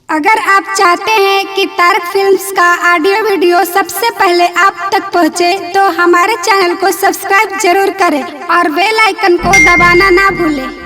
अगर आप चाहते हैं कि तारक फिल्म्स का ऑडियो वीडियो सबसे पहले आप तक पहुंचे, तो हमारे चैनल को सब्सक्राइब जरूर करें और बेल आइकन को दबाना ना भूलें।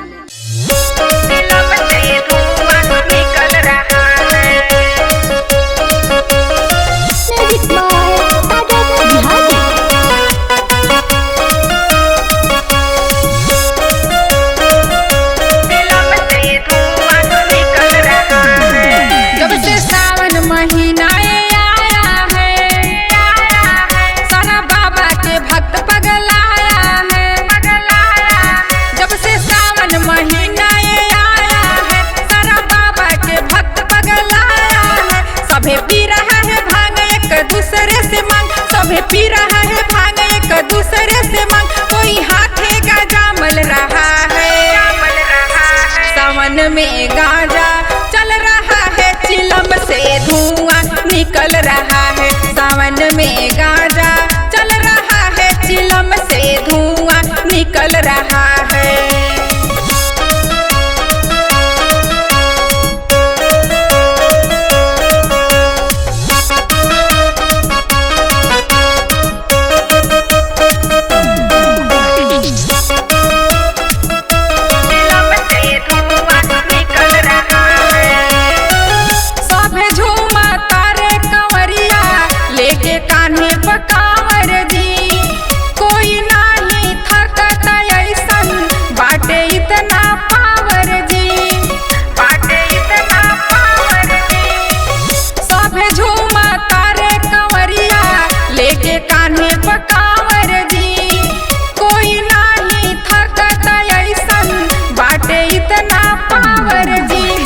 पी रहा है भांग एक दूसरे से मांग, कोई हाथे गाजा मल रहा है। सावन में गाजा चल रहा है, चिलम से धुआं निकल रहा है। सावन में गाजा चल रहा है, चिलम से धुआं निकल रहा है।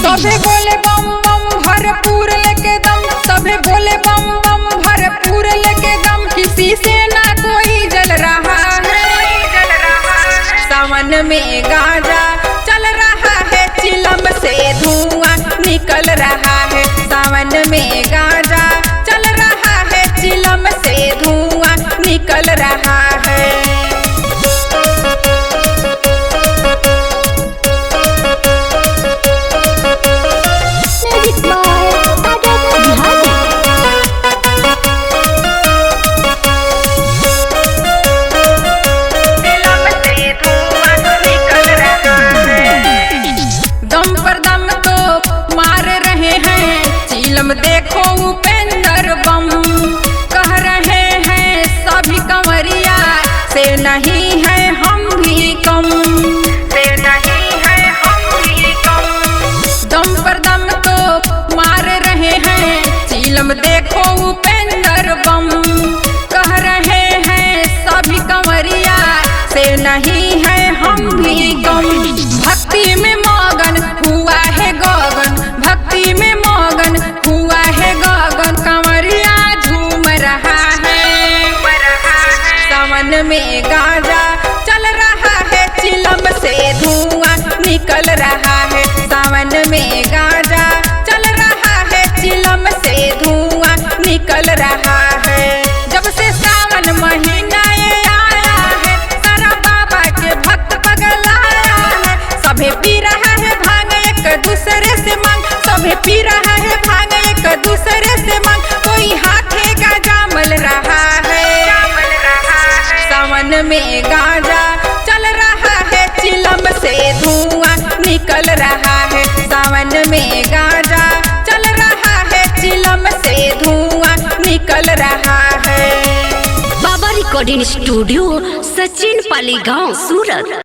सभे बोले बम बम भरपूर लेके दम, सभे बोले बम बम भरपूर लेके दम, किसी से ना कोई जल रहा है। सावन में गाजा चल रहा है, चिलम से धुआं निकल रहा है। सावन में गाजा चल रहा है, चिलम से धुआं निकल रहा है। देखो उपेंद्र बम कह रहे हैं सभी कंवरिया, से नहीं है हम भी कम, से नहीं है हम भी कम। दम पर दम तो मार रहे हैं चिलम, देखो उपेंद्र बम कह रहे हैं सभी कंवरिया, से नहीं है हम भी कम। भक्ति में मगन हुआ है गगन, भक्ति में मगन हुआ है गगन, कंवरिया झूम रहा है। सावन में गाजा चल रहा है, चिलम से धुआं निकल रहा है। सावन में गाजा चल रहा है, चिलम से धुआं निकल रहा है। जब से सावन महीना आया है, सारा बाबा के भक्त पगलाया है। सभे पी रहा है भांग एक दूसरे से मांग, सभे पी रहा है भांग एक दूसरे से मांग, कोई हाथे गाजा मल रहा है। सावन में गाजा चल रहा है, चिलम से धुआं निकल रहा है। सावन में गाजा चल रहा है, चिलम से धुआं निकल रहा है। बाबा रिकॉर्डिंग स्टूडियो, सचिन पाली गांव, सूरत।